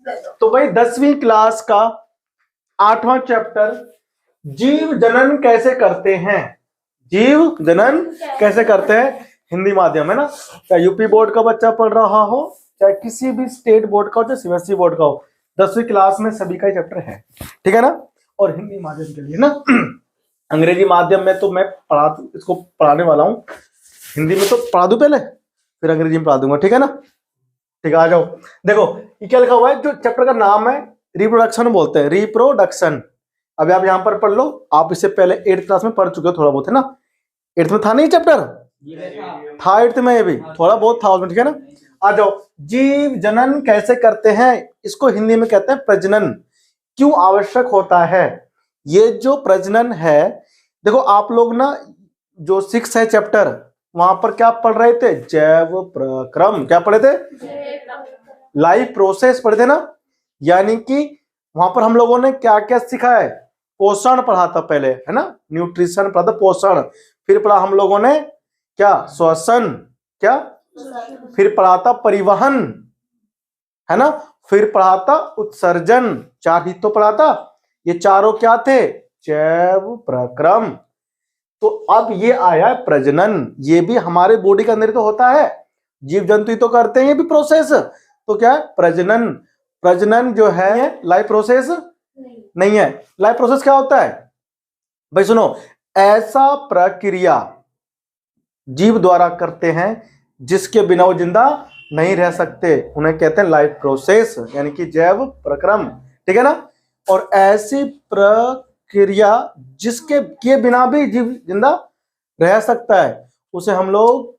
तो भाई 10वीं क्लास का 8वां चैप्टर जीव जनन कैसे करते हैं, जीव जनन कैसे करते हैं, हिंदी माध्यम है ना, चाहे यूपी बोर्ड का बच्चा पढ़ रहा हो, चाहे किसी भी स्टेट बोर्ड का हो, चाहे सीबीएसई बोर्ड का हो, 10वीं क्लास में सभी का चैप्टर है, ठीक है ना। और हिंदी माध्यम के लिए ना अंग्रेजी माध्यम में तो मैं इसको पढ़ाने वाला हूँ, हिंदी में तो पढ़ा दूं पहले, फिर अंग्रेजी में पढ़ा दूंगा, ठीक है ना। ठीक है, आ जाओ। देखो ये क्या लिखा हुआ है, जो चैप्टर का नाम है रिप्रोडक्शन बोलते हैं, रिप्रोडक्शन। अब आप यहां पर पढ़ लो, आप इससे पहले 8th क्लास में पढ़ चुके हो थोड़ा बहुत, है ना। 8th में था नहीं चैप्टर, था 8th में, ये भी थोड़ा बहुत था उसमें, ठीक है ना। आ जाओ, जीव जनन कैसे करते हैं, इसको हिंदी में कहते हैं प्रजनन। क्यों आवश्यक होता है ये जो प्रजनन है। देखो आप लोग ना जो 6 है चैप्टर, वहां पर क्या पढ़ रहे थे, जैव प्रक्रम, क्या पढ़े थे, लाइफ प्रोसेस पढ़े थे ना। यानी कि वहां पर हम लोगों ने क्या क्या सीखा है, पोषण पढ़ा था पहले, है ना, न्यूट्रिशन पढ़ा था, पोषण, फिर पढ़ा हम लोगों ने क्या, श्वसन, क्या, फिर पढ़ा था परिवहन, है ना, फिर पढ़ा था उत्सर्जन, 4 ही तो पढ़ा था, ये चारों क्या थे, जैव प्रक्रम। तो अब ये आया प्रजनन, ये भी हमारे बॉडी के अंदर तो होता है, जीव जंतु ही तो करते हैं ये भी प्रोसेस, तो क्या है प्रजनन। प्रजनन जो है लाइफ प्रोसेस नहीं है। लाइफ प्रोसेस क्या होता है भाई, सुनो, ऐसा प्रक्रिया जीव द्वारा करते हैं जिसके बिना वो जिंदा नहीं रह सकते, उन्हें कहते हैं लाइफ प्रोसेस, यानी कि जैव प्रक्रम, ठीक है ना। और ऐसी प्रक्रिया जिसके के बिना भी जीव जिंदा रह सकता है उसे हम लोग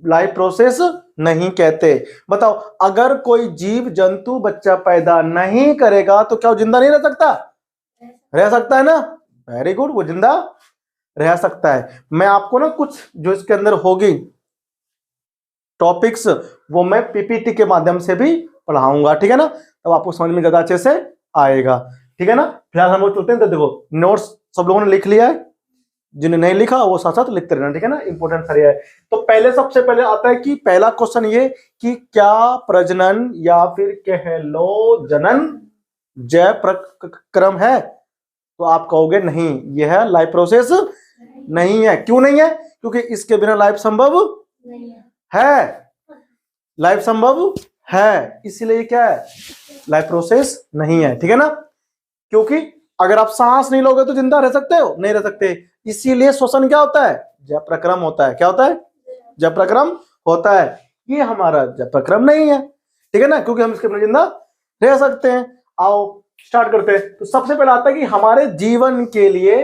लाइफ प्रोसेस नहीं कहते। बताओ, अगर कोई जीव जंतु बच्चा पैदा नहीं करेगा तो क्या वो जिंदा नहीं रह सकता, रह सकता है ना, वेरी गुड, वो जिंदा रह सकता है। मैं आपको ना कुछ जो इसके अंदर होगी टॉपिक्स, वो मैं पीपीटी के माध्यम से भी पढ़ाऊंगा, ठीक है ना, तब आपको समझ में ज्यादा अच्छे से आएगा, ठीक है ना। फिलहाल हम लोग चलते हैं, तो देखो नोट्स सब लोगों ने लिख लिया है, जिन्हें नहीं लिखा वो साथ साथ लिखते रहना, ठीक है ना, इंपॉर्टेंट सारी है। तो पहले सबसे पहले आता है कि पहला क्वेश्चन ये कि क्या प्रजनन या फिर कह लो जनन जैव प्रक्रम है, तो आप कहोगे नहीं, यह है लाइफ प्रोसेस नहीं है। क्यों नहीं है, क्योंकि इसके बिना लाइफ संभव है, लाइफ संभव है, इसलिए क्या है, लाइफ प्रोसेस नहीं है, ठीक है ना। क्योंकि अगर आप सांस नहीं लोगे तो जिंदा रह सकते हो, नहीं रह सकते, इसीलिए श्वसन क्या होता है, जैव प्रक्रम होता है। क्या होता है, जैव प्रक्रम होता है। ये हमारा जैव प्रक्रम नहीं है, ठीक है ना, क्योंकि हम इसके बिना जिंदा रह सकते हैं। आओ स्टार्ट करते हैं। तो सबसे पहले आता है कि हमारे जीवन के लिए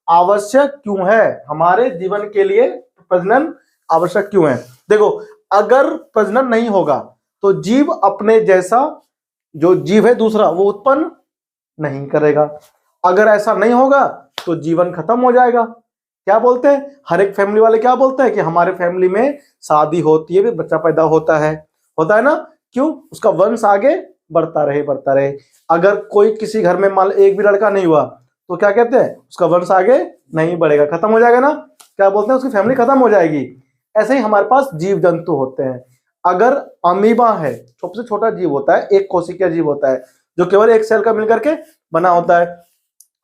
आवश्यक क्यों है, हमारे जीवन के लिए प्रजनन आवश्यक क्यों है। देखो, अगर प्रजनन नहीं होगा तो जीव अपने जैसा जो जीव है दूसरा वो उत्पन्न नहीं करेगा। अगर ऐसा नहीं होगा तो जीवन खत्म हो जाएगा। क्या बोलते हैं, हर एक फैमिली वाले क्या बोलते हैं कि हमारे फैमिली में शादी होती है, बच्चा पैदा होता है ना, क्यों, उसका वंश आगे बढ़ता रहे बढ़ता रहे। अगर कोई किसी घर में मान एक भी लड़का नहीं हुआ तो क्या कहते हैं, उसका वंश आगे नहीं बढ़ेगा, खत्म हो जाएगा ना, क्या बोलते हैं, उसकी फैमिली खत्म हो जाएगी। ऐसे ही हमारे पास जीव जंतु होते हैं। अगर अमीबा है, सबसे छोटा जीव होता है, एक कोशिकीय जीव होता है जो केवल एक सेल का मिलकर के बना होता है।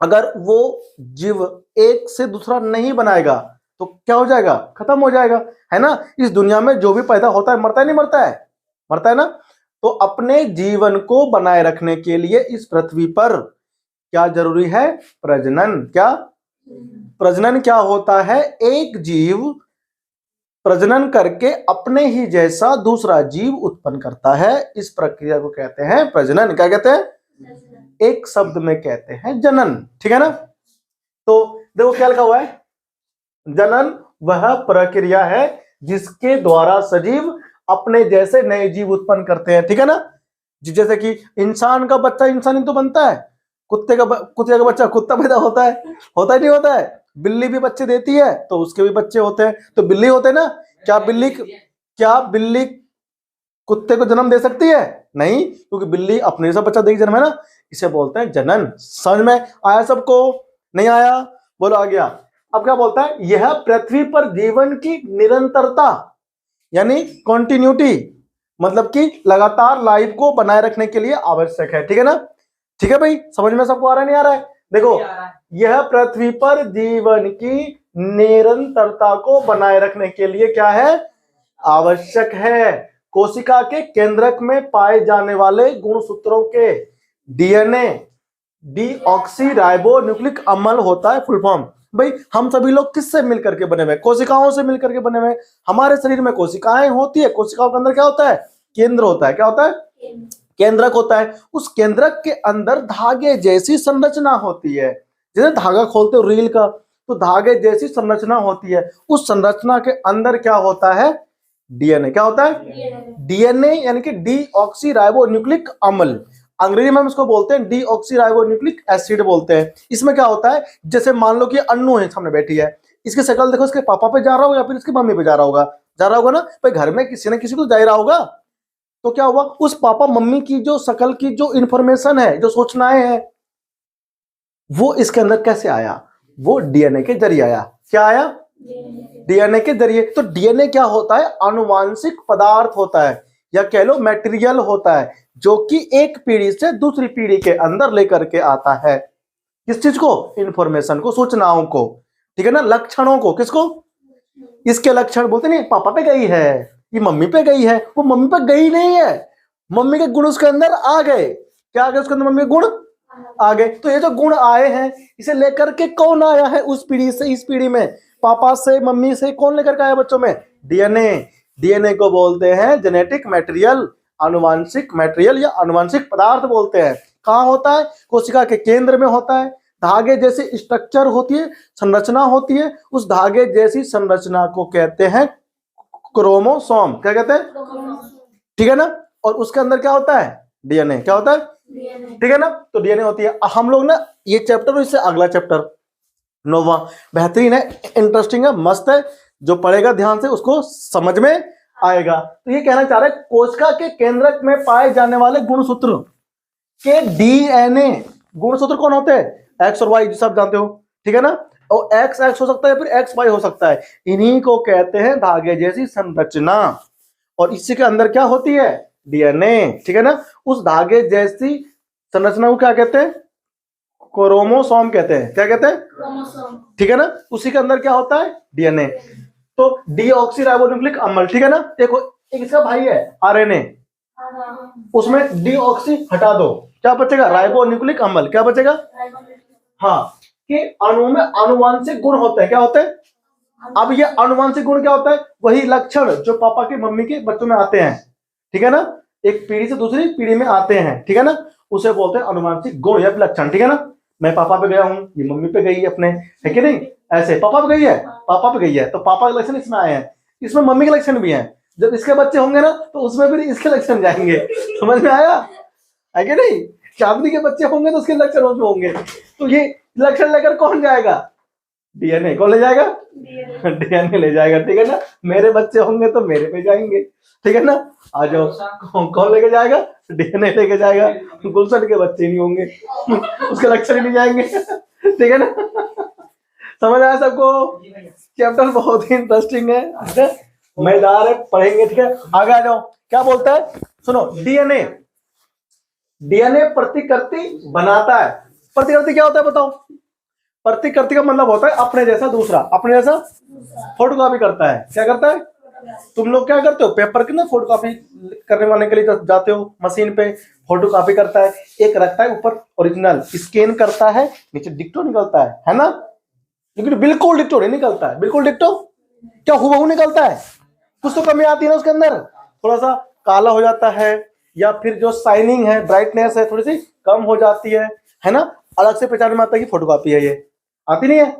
अगर वो जीव एक से दूसरा नहीं बनाएगा तो क्या हो जाएगा, खत्म हो जाएगा, है ना। इस दुनिया में जो भी पैदा होता है मरता है, नहीं मरता है, मरता है ना। तो अपने जीवन को बनाए रखने के लिए इस पृथ्वी पर क्या जरूरी है, प्रजनन। क्या प्रजनन क्या होता है, एक जीव प्रजनन करके अपने ही जैसा दूसरा जीव उत्पन्न करता है, इस प्रक्रिया को कहते हैं प्रजनन। क्या कहते हैं, एक शब्द में कहते हैं जनन, ठीक है ना। तो देखो क्या लिखा हुआ है, जनन वह प्रक्रिया है जिसके द्वारा सजीव अपने जैसे नए जीव उत्पन्न करते हैं, ठीक है ना। जैसे कि इंसान का बच्चा इंसान ही तो बनता है, कुत्ते का बच्चा कुत्ता पैदा होता है नहीं होता है। बिल्ली भी बच्चे देती है तो उसके भी बच्चे होते हैं, तो बिल्ली होते हैं ना। क्या बिल्ली कुत्ते को जन्म दे सकती है, नहीं, क्योंकि बिल्ली अपने जैसा बच्चा देगी जन्म, है ना। इसे बोलते हैं जनन। समझ में आया सबको, नहीं आया, बोलो आ गया। अब क्या बोलता है, यह पृथ्वी पर जीवन की निरंतरता यानी कॉन्टिन्यूटी मतलब कि लगातार लाइफ को बनाए रखने के लिए आवश्यक है। ठीक है ना? ठीक है भाई, समझ में सबको आ रहा है नहीं आ रहा है? देखो, यह पृथ्वी पर जीवन की निरंतरता को बनाए रखने के लिए क्या है? आवश्यक है। कोशिका के केंद्रक में पाए जाने वाले गुणसूत्रों के डीएनए डीऑक्सी राइबोन्यूक्लिक अम्ल होता है फुल फॉर्म। भाई हम सभी लोग किससे मिलकर के बने हुए? कोशिकाओं से मिलकर के बने हुए। हमारे शरीर में कोशिकाएं होती है, कोशिकाओं के अंदर क्या होता है? केंद्र होता है। क्या होता है? केंद्रक होता है। उस केंद्रक के अंदर धागे जैसी संरचना होती है। जैसे धागा खोलते हो रील का, तो धागे जैसी संरचना होती है। उस संरचना के अंदर क्या होता है? डीएनए। क्या होता है? डीएनए यानी कि डीऑक्सी राइबोन्यूक्लिक अम्ल, अंग्रेजी में हम इसको बोलते हैं डीऑक्सी राइबोन्यूक्लिक एसिड बोलते हैं। इसमें क्या होता है? जैसे मान लो कि अन्नू है, सामने बैठी है, इसकी शक्ल देखो, इसके पापा पे जा रहा होगा या फिर इसकी मम्मी पे जा रहा होगा? जा रहा होगा ना भाई, घर में किसी न किसी को जा रहा होगा। तो क्या हुआ? उस पापा मम्मी की जो शक्ल की जो इंफॉर्मेशन है, जो सूचनाएं हैं, वो इसके अंदर कैसे आया? वो डीएनए के जरिए आया। क्या आया? डीएनए के जरिए। तो डीएनए क्या होता है? अनुवांशिक पदार्थ होता है, या कह लो मटेरियल होता है, जो कि एक पीढ़ी से दूसरी पीढ़ी के अंदर लेकर के आता है। किस चीज को? इंफॉर्मेशन को, सूचनाओं को। ठीक है ना? लक्षणों को। किसको? इसके लक्षण बोलते नहीं, पापा पे गई है, ये मम्मी पे गई है, वो मम्मी पे गई नहीं है, मम्मी के गुण उसके अंदर आ गए। क्या आ गए उसके अंदर? मम्मी के गुण आ गए। तो ये जो गुण आए हैं, इसे लेकर के कौन आया है उस पीढ़ी से इस पीढ़ी में? पापा से, मम्मी से। कौन लेकर के आया बच्चों में? डीएनए। डीएनए को बोलते हैं जेनेटिक मटेरियल, आनुवांशिक मटेरियल या आनुवांशिक पदार्थ बोलते हैं। कहाँ होता है? कोशिका के केंद्र में होता है। धागे जैसी स्ट्रक्चर होती है, संरचना होती है। उस धागे जैसी संरचना को कहते हैं क्रोमोसोम। क्या कहते हैं? ठीक है ना? और उसके अंदर क्या होता है? डीएनए। क्या होता है? ठीक है ना? तो डीएनए होती है। हम लोग ना ये चैप्टर और इससे अगला चैप्टर 9वां बेहतरीन है, इंटरेस्टिंग है, मस्त है। जो पढ़ेगा ध्यान से उसको समझ में आएगा। तो ये कहना चाह रहे हैं, कोशिका के केंद्रक में पाए जाने वाले गुणसूत्र के डीएनए। गुणसूत्र कौन होते हैं? एक्स और वाई, जिसे आप जानते हो। ठीक है ना? और एक्स एक्स हो सकता है, फिर एक्स वाई हो सकता है। इन्हीं को कहते हैं धागे जैसी संरचना। और इसी के अंदर क्या होती है? डीएनए। ठीक है ना? उस धागे जैसी संरचना को क्या कहते हैं? क्रोमोसोम कहते हैं। क्या कहते हैं? क्रोमोसोम। ठीक है ना? उसी के अंदर क्या होता है? डीएनए। तो डीऑक्सी राइबोन्यूक्लिक अम्ल। ठीक है ना? एक इसका भाई है आरएनए, उसमें डीऑक्सी हटा दो, क्या बचेगा? राइबोन्यूक्लिक अम्ल। क्या बचेगा? हाँ, कि अणु में आनुवांशिक गुण होते हैं। क्या होते हैं? अब ये आनुवांशिक गुण क्या होता है? वही लक्षण जो पापा के मम्मी के बच्चों में आते हैं। ठीक है ना? एक पीढ़ी से दूसरी पीढ़ी में आते हैं। ठीक है ना? उसे बोलते हैं आनुवांशिक गुण या लक्षण। ठीक है ना? मैं पापा पे गया हूँ, ये मम्मी पे गई है अपने, है कि नहीं? ऐसे पापा पे गई है, पापा पे गई है, तो पापा के लक्षण इसमें आए हैं, इसमें मम्मी के लक्षण भी हैं। जब इसके बच्चे होंगे ना, तो उसमें फिर इसके लक्षण जाएंगे। समझ में आया है कि नहीं? चांदनी के बच्चे होंगे तो उसके लक्षण उसमें होंगे। तो ये लक्षण लेकर कौन जाएगा? डीएनए। कौन ले जाएगा? डीएनए ले जाएगा। ठीक है ना? मेरे बच्चे होंगे तो मेरे पे जाएंगे। ठीक है ना? आ जाओ, कौन लेके जाएगा? डीएनए लेके जाएगा। गुलशन के बच्चे नहीं होंगे, उसके लक्षण ही नहीं जाएंगे। ठीक है ना? समझ आया सबको? चैप्टर बहुत ही इंटरेस्टिंग है, मजेदार है, पढ़ेंगे। ठीक है, आगे आ जाओ। क्या बोलता है? सुनो, डीएनए प्रतिकृति बनाता है। प्रतिकृति क्या होता है बताओ? प्रतिकृति का मतलब होता है अपने जैसा दूसरा, अपने जैसा फोटोकॉपी करता है। क्या करता है? तुम लोग क्या करते हो? पेपर की ना फोटोकॉपी करने वाले के लिए जाते हो मशीन पे, फोटोकॉपी करता है, एक रखता है ऊपर ओरिजिनल, स्कैन करता है, नीचे डिक्टो निकलता है ना? लेकिन बिल्कुल डिक्टो नहीं निकलता है। बिल्कुल डिक्टो क्या हूबहू निकलता है? कुछ तो कमी आती है ना उसके अंदर, थोड़ा सा काला हो जाता है, या फिर जो शाइनिंग है, ब्राइटनेस है, थोड़ी सी कम हो जाती है ना? अलग से पहचान में आता है कि फोटोकॉपी है, ये आती नहीं है।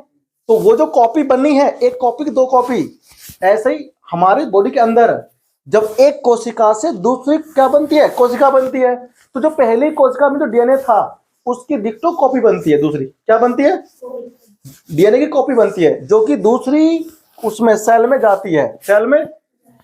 तो वो जो कॉपी बननी है, एक कॉपी की दो कॉपी, ऐसे ही हमारे बॉडी के अंदर जब एक कोशिका से दूसरी क्या बनती है? कोशिका बनती है। तो जो पहली कोशिका में जो डीएनए था, उसकी डिक्टो कॉपी बनती है। दूसरी क्या बनती है? डीएनए की कॉपी बनती है, जो कि दूसरी उसमें सेल में जाती है। सेल में,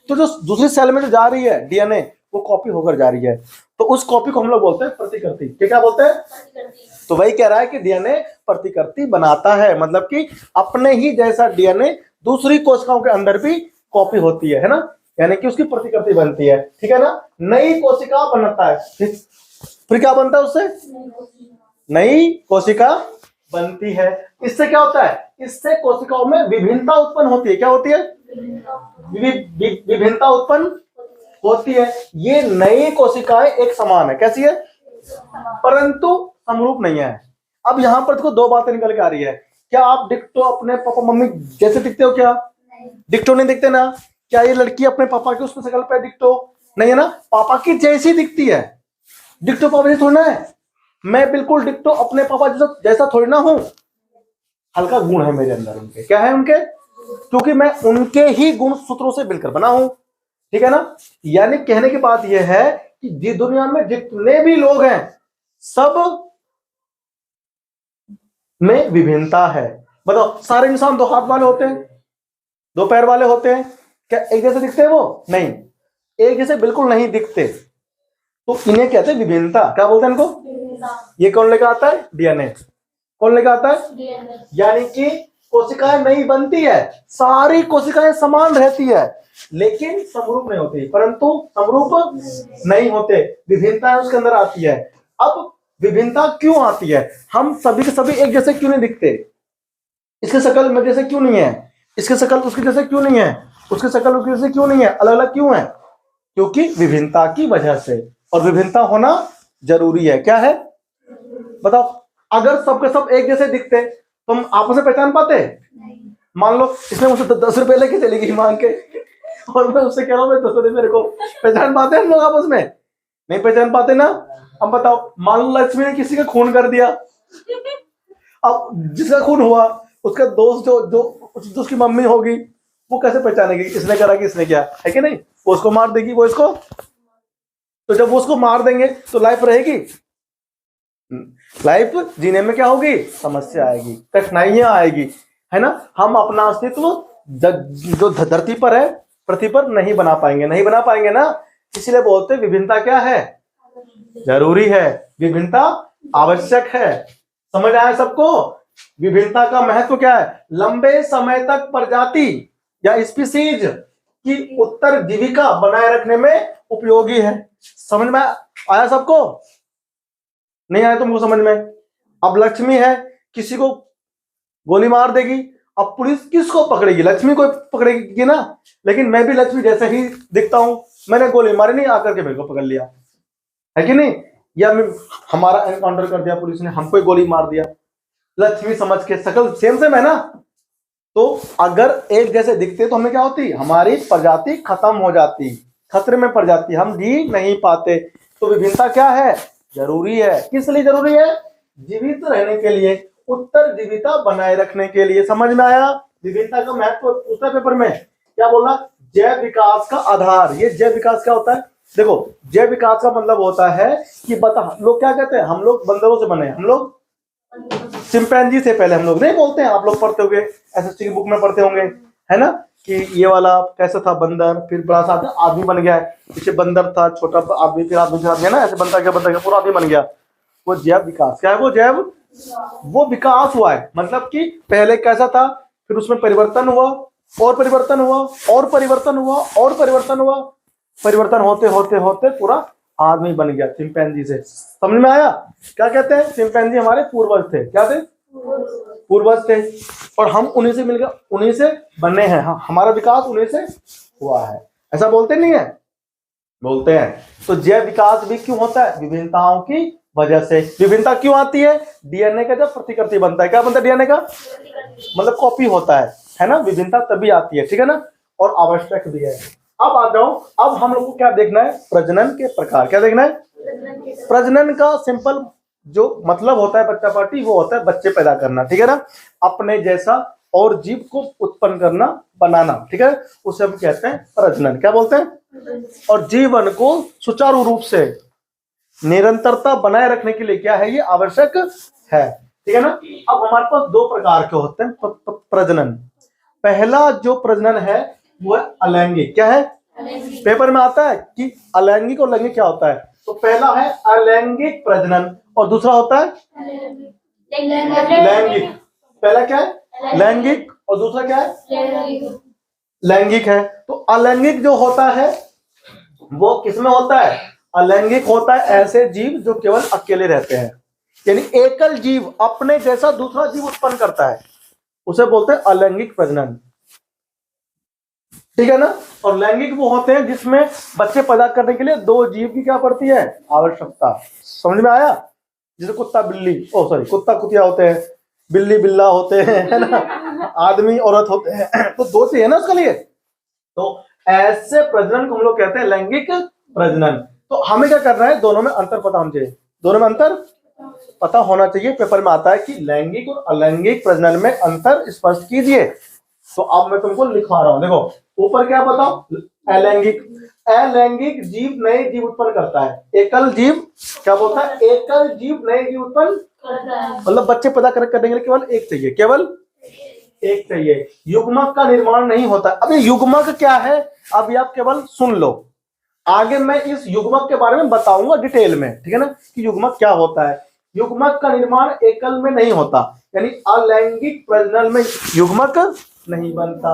तो जो दूसरी सेल में जो जा रही है डीएनए, वो कॉपी होकर जा रही है। तो उस कॉपी को हम लोग बोलते हैं प्रतिकृति। क्या बोलते हैं? तो वही कह रहा है कि डीएनए प्रतिकृति बनाता है, मतलब कि अपने ही जैसा डीएनए दूसरी कोशिकाओं के अंदर भी कॉपी होती है ना? यानी कि उसकी प्रतिकृति बनती है, ठीक है ना। नई कोशिका बनता है, फिर क्या बनता है उससे, नई कोशिका बनती है। इससे क्या होता है, इससे कोशिकाओं में विभिन्नता उत्पन्न होती है। क्या होती है, विभिन्नता उत्पन्न होती है। ये नई कोशिकाएं एक समान है, कैसी है, परंतु समरूप नहीं है। अब यहां पर देखो दो बातें निकल के आ रही है। क्या आप डिक्टो अपने पापा मम्मी जैसे दिखते हो, क्या डिक्टो नहीं दिखते ना। क्या ये लड़की अपने पापा की उसमें शकल पे डिक्टो नहीं है ना, पापा की जैसी दिखती है, डिक्टो पापा जैसे थोड़ी ना है। मैं बिल्कुल डिक्टो अपने पापा जैसा थोड़ी ना हूं, हल्का गुण है मेरे अंदर उनके। क्या है उनके, क्योंकि मैं उनके ही गुण सूत्रों से मिलकर बना हूं, ठीक है ना। यानी कहने की बात यह है कि जिस दुनिया में जितने भी लोग हैं सब में विभिन्नता है। बताओ, सारे इंसान दो हाथ वाले होते हैं, दो पैर वाले होते हैं, क्या एक जैसे दिखते हैं वो, नहीं, एक जैसे बिल्कुल नहीं दिखते। तो इन्हें कहते हैं विभिन्नता। क्या बोलते हैं इनको, ये कौन लेकर आता है, डीएनए। कौन लेकर आता है, यानी कि कोशिकाएं नहीं बनती है, सारी कोशिकाएं समान रहती है लेकिन समरूप नहीं होती, परंतु समरूप नहीं होते, विभिन्नता उसके अंदर आती है। अब विभिन्नता क्यों आती है, हम सभी के सभी एक जैसे क्यों नहीं दिखते, इसके शकल मेरे जैसे क्यों नहीं है, इसके शकल उसके जैसे क्यों नहीं है, उसके शकल उसके जैसे क्यों नहीं है, अलग अलग क्यों है, क्योंकि विभिन्नता की वजह से। और विभिन्नता होना जरूरी है। क्या है, बताओ, अगर सबके सब एक जैसे दिखते तो हम आपस में पहचान पाते, मान लो इसने मुझसे 10 रुपए लेके चली गई मांग के और मैं उससे कह रहा हूँ 10 रुपए मेरे को, पहचान पाते हैं हम लोग आपस में, नहीं पहचान पाते ना। अब बताओ, मान लो लक्ष्मी ने किसी का खून कर दिया, अब जिसका खून हुआ उसका दोस्त जो उसकी मम्मी होगी वो कैसे पहचानेगी किसने करा किसने क्या, है कि नहीं, वो उसको मार देगी, वो इसको, तो जब वो उसको मार देंगे तो लाइफ रहेगी, लाइफ जीने में क्या होगी, समस्या आएगी, कठिनाइयां आएगी, है ना। हम अपना अस्तित्व जो धरती पर है, पृथ्वी पर नहीं बना पाएंगे ना। इसलिए बोलते विभिन्नता क्या है, जरूरी है, विभिन्नता आवश्यक है। समझ आया सबको, विभिन्नता का महत्व क्या है, लंबे समय तक प्रजाति या स्पीसीज की उत्तर जीविका बनाए रखने में उपयोगी है। समझ में आया सबको, नहीं आया तुमको समझ में। अब लक्ष्मी है, किसी को गोली मार देगी, अब पुलिस किसको पकड़ेगी, लक्ष्मी को पकड़ेगी ना। लेकिन मैं भी लक्ष्मी जैसे ही दिखता हूं, मैंने गोली मारी नहीं, आकर के मेरे को पकड़ लिया, है कि नहीं, या हमारा एनकाउंटर कर दिया पुलिस ने, हमको ही गोली मार दिया, लक्ष्मी समझ के, शकल सेम सेम है ना। तो अगर एक जैसे दिखते तो हमें क्या होती, हमारी प्रजाति खत्म हो जाती, खतरे में पड़ जाती, हम जी नहीं पाते। तो विभिन्नता क्या है, जरूरी है। किस लिए जरूरी है, जीवित रहने के लिए, उत्तर जीविता बनाए रखने के लिए। समझ में आया, विभिन्नता का महत्व उत्तर पेपर में क्या बोला, जैव विकास का आधार। ये जैव विकास क्या होता है, देखो जैव विकास का मतलब होता है कि बता, लोग क्या कहते हैं, हम लोग बंदरों से बने, हम लोग चिंपैंजी से पहले हम लोग नहीं बोलते हैं, आप लोग पढ़ते होंगे एसएसटी की बुक में पढ़ते होंगे, है ना, कि ये वाला कैसा था बंदर, फिर बड़ा सा आदमी बन गया, पीछे बंदर था, छोटा आदमी, फिर आदमी है ना, ऐसे बनता गया पूरा आदमी बन गया। वो जैव विकास क्या है, वो जैव वो विकास हुआ है, मतलब कि पहले कैसा था, फिर उसमें परिवर्तन हुआ और परिवर्तन हुआ और परिवर्तन हुआ और परिवर्तन हुआ, परिवर्तन होते होते होते पूरा आदमी बन गया चिंपैंजी से। समझ में आया, क्या कहते हैं, चिंपैंजी हमारे पूर्वज थे, क्या थे, पूर्वज थे, और हम उन्हीं से मिलकर उन्हीं से बने हैं, हमारा विकास उन्हीं से हुआ है, ऐसा बोलते नहीं है, बोलते हैं। तो जैव विकास भी क्यों होता है, विभिन्नताओं की वजह से। विभिन्नता क्यों आती है, डीएनए का जब प्रतिकृति बनता है, क्या बनता है, डीएनए का मतलब कॉपी होता है ना, विभिन्नता तभी आती है, ठीक है ना, और आवश्यक भी है। अब आ जाओ, अब हम लोग को क्या देखना है, प्रजनन के प्रकार। क्या देखना है, प्रजनन का सिंपल जो मतलब होता है बच्चा पार्टी, वो होता है बच्चे पैदा करना, ठीक है ना, अपने जैसा और जीव को उत्पन्न करना, बनाना, ठीक है, उसे हम कहते हैं प्रजनन। क्या बोलते हैं, और जीवन को सुचारू रूप से निरंतरता बनाए रखने के लिए क्या है, ये आवश्यक है, ठीक है ना। अब हमारे पास दो प्रकार के होते हैं प्रजनन। पहला जो प्रजनन है वो है अलैंगिक। क्या है, पेपर में आता है कि अलैंगिक और लैंगिक क्या होता है, तो पहला है अलैंगिक प्रजनन और दूसरा होता है लैंगिक। पहला क्या है, लैंगिक, और दूसरा क्या है, लैंगिक है। तो अलैंगिक जो होता है वो किसमें होता है? अलैंगिक होता है ऐसे जीव जो केवल अकेले रहते हैं, यानी एकल जीव अपने जैसा दूसरा जीव उत्पन्न करता है, उसे बोलते हैं अलैंगिक प्रजनन, ठीक है ना। और लैंगिक वो होते हैं जिसमें बच्चे पैदा करने के लिए दो जीव की क्या पड़ती है? आवश्यकता। समझ में आया? जैसे कुत्ता बिल्ली, ओ सॉरी, कुत्ता कुतिया होते हैं, बिल्ली बिल्ला होते हैं, है ना, आदमी औरत होते हैं, तो दो चाहिए ना उसके लिए। तो ऐसे प्रजनन को हम लोग कहते हैं लैंगिक प्रजनन। तो हमें क्या करना है? दोनों में अंतर पता होना चाहिए, दोनों में अंतर पता होना चाहिए। पेपर में आता है कि लैंगिक और अलैंगिक प्रजनन में अंतर स्पष्ट कीजिए। तो अब मैं तुमको लिखवा रहा हूं, देखो ऊपर क्या बताओ? अलैंगिक, अलैंगिक जीव नए जीव उत्पन्न करता है, एकल जीव क्या बोलता है? एकल जीव नए जीव उत्पन्न करता है, मतलब बच्चे पैदा करने के लिए केवल एक चाहिए, केवल एक चाहिए। युग्मक का निर्माण नहीं होता। अभी युग्मक क्या है अभी आप केवल सुन लो, आगे मैं इस युग्मक के बारे में बताऊंगा डिटेल में, ठीक है ना, कि युग्मक क्या होता है। युग्मक का निर्माण एकल में नहीं होता, यानी अलैंगिक प्रजनन में युग्मक नहीं बनता।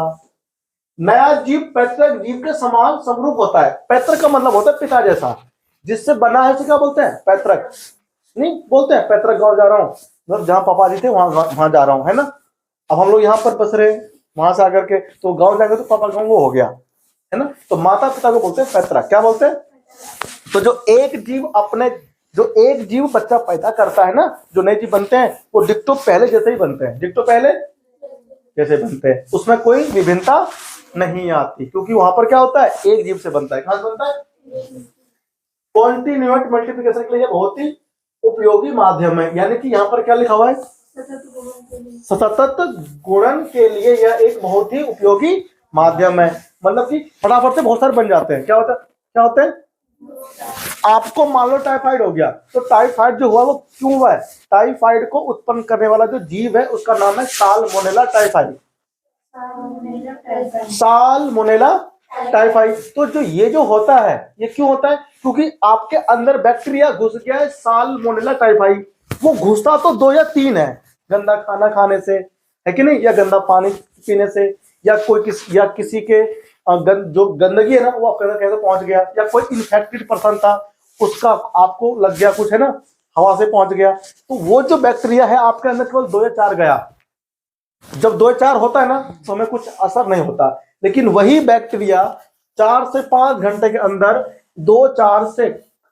नया जीव पैतृक जीव के समान समरूप होता है। पैतृक का मतलब होता है पिता जैसा, जिससे बना है उसे क्या बोलते हैं? पैतृक। नहीं बोलते हैं पैतृक गांव जा रहा हूँ, मतलब जहां पापा जी थे वहां जा रहा हूँ, है ना। अब हम लोग यहाँ पर बस रहे, वहां से आकर के तो गांव जाकर तो पापा गांव वो हो गया, है ना। तो माता पिता को बोलते हैं पैतृक। क्या बोलते हैं? तो जो एक जीव बच्चा पैदा करता है ना, जो नए जीव बनते हैं वो डिक्टो पहले जैसे ही बनते हैं, डिक्टो पहले जैसे बनते हैं, उसमें कोई विभिन्नता नहीं आती, क्योंकि वहां पर क्या होता है? एक जीव से बनता है। कहां से बनता है? कॉन्टिन्यूट मल्टीप्लिकेशन के लिए बहुत ही उपयोगी माध्यम है। यानी कि यहाँ पर क्या लिखा हुआ है? सतत गुणन के लिए यह एक बहुत ही उपयोगी माध्यम है। मतलब कि फटाफट से बहुत सारे बन जाते हैं। क्या होता है? क्या होते हैं? आपको मान लो टाइफाइड हो गया, तो टाइफाइड जो हुआ वो क्यों हुआ है? टाइफाइड को उत्पन्न करने वाला जो जीव है उसका नाम है साल्मोनेला टाइफाइड। Salmonella typhoid. तो जो ये जो होता है ये क्यों होता है? क्योंकि आपके अंदर बैक्टीरिया घुस गया है साल्मोनेला टाइफाइड। वो घुसता तो 2 या 3 है, गंदा खाना खाने से, है कि नहीं, या गंदा पानी पीने से, या किसी के जो गंदगी है ना वो आपके अंदर कैसे पहुंच गया, या कोई इन्फेक्टेड पर्सन था उसका आपको लग गया कुछ, है ना, हवा से पहुंच गया, तो वो जो बैक्टीरिया है आपके अंदर केवल 2 या 4 गया। जब 2 या 4 होता है ना तो हमें कुछ असर नहीं होता, लेकिन वही बैक्टीरिया 4 से 5 घंटे के अंदर 2-4 से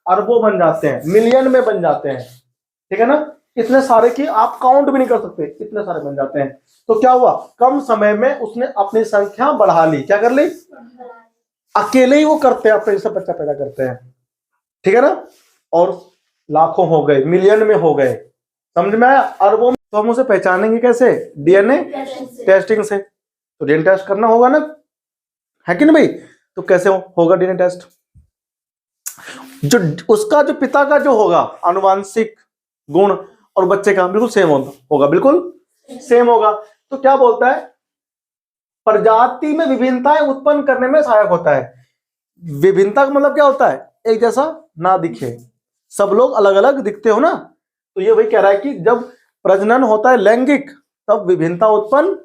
अरबों बन जाते हैं, मिलियन में बन जाते हैं, ठीक है ना। इतने सारे कि आप काउंट भी नहीं कर सकते, इतने सारे बन जाते हैं। तो क्या हुआ? कम समय में उसने अपनी संख्या बढ़ा ली। क्या कर ली? अकेले ही वो करते हैं, अपने से बच्चा पैदा करते हैं, ठीक है ना। और लाखों हो गए, मिलियन में हो गए, समझ में आया? अरबों में। तो हम उसे पहचानेंगे कैसे? डीएनए टेस्टिंग से। तो डीएनए टेस्ट करना होगा ना, है कि नहीं भाई? तो कैसे होगा डीएनए टेस्ट? जो उसका जो पिता का जो होगा आनुवांशिक गुण और बच्चे का बिल्कुल सेम होगा, बिल्कुल सेम होगा। तो क्या बोलता है? प्रजाति में विभिन्नताएं उत्पन्न करने में सहायक होता है। विभिन्नता का मतलब क्या होता है? एक जैसा ना दिखे, सब लोग अलग अलग दिखते हो ना। तो ये वही कह रहा है कि जब प्रजनन होता है लैंगिक तब विभिन्नता उत्पन्न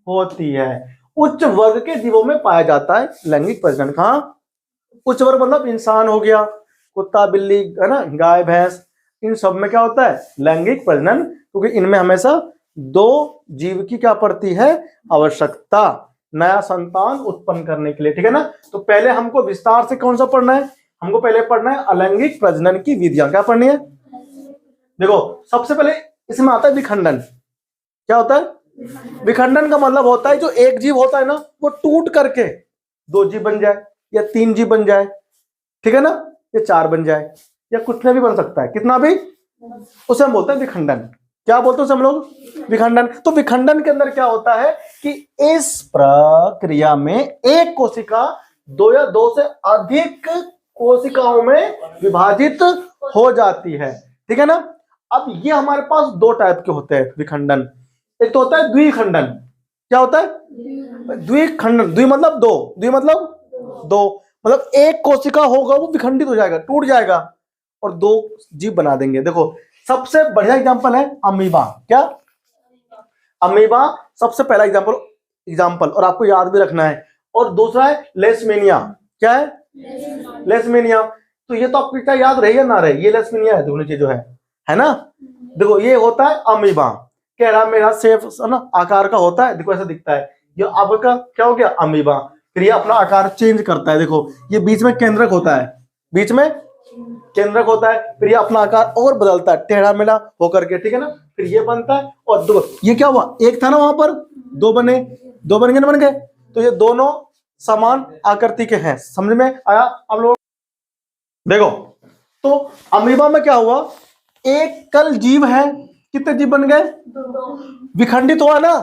होती है। उच्च वर्ग के जीवों में पाया जाता है लैंगिक प्रजनन। कहां? उच्च वर्ग मतलब इंसान हो गया, कुत्ता बिल्ली, है ना, गाय भैंस, इन सब में क्या होता है? लैंगिक प्रजनन, क्योंकि इनमें हमेशा 2 जीव की क्या पड़ती है? आवश्यकता, नया संतान उत्पन्न करने के लिए, ठीक है ना। तो पहले हमको विस्तार से कौन सा पढ़ना है? हमको पहले पढ़ना है अलैंगिक प्रजनन की विधियां। क्या पढ़नी है? देखो सबसे पहले इसमें आता है विखंडन। क्या होता है? विखंडन का मतलब होता है जो एक जीव होता है ना वो टूट करके 2 जीव बन जाए, या 3 जीव बन जाए, ठीक है ना, या 4 बन जाए, या कुछ भी बन सकता है, कितना भी, उसे हम बोलते हैं विखंडन। क्या बोलते हैं हम लोग? विखंडन। तो विखंडन के अंदर क्या होता है कि इस प्रक्रिया में एक कोशिका 2 या 2 से अधिक कोशिकाओं में विभाजित हो जाती है, ठीक है ना। अब ये हमारे पास 2 टाइप के होते हैं विखंडन। एक तो होता है द्विखंडन। क्या होता है? द्विखंडन। द्वि मतलब 2, द्वि मतलब 2, मतलब एक कोशिका होगा वो विखंडित हो जाएगा, टूट जाएगा, और 2 जीव बना देंगे। देखो सबसे बढ़िया एग्जांपल है अमीबा। क्या? अमीबा सबसे पहला एग्जांपल, और आपको याद भी रखना है, और दूसरा है लेशमेनिया। क्या है? लेशमेनिया। तो ये तो आपको क्या याद रही है ना रहे, ये लेशमेनिया है, दोनों चीज जो है ना। देखो ये होता है अमीबा, टेढ़ा मेढ़ा शेप है ना आकार का होता है, देखो ऐसा दिखता है। ये आपका क्या हो गया? अमीबा। फिर ये अपना आकार चेंज करता है, देखो ये बीच में केंद्रक होता है, बीच में केंद्रक होता है, फिर ये अपना आकार और बदलता है टेढ़ा मेढ़ा होकर के, ठीक है ना। फिर ये बनता है और दो, ये क्या हुआ? एक था ना वहां पर, दो बने, दो बन गए ना, बन गए। तो ये दोनों समान आकृति के हैं, समझ में आया आप लोग? देखो तो अमीबा में क्या हुआ? एक कल जीव है, कितने जीव बन गए? विखंडित हुआ ना,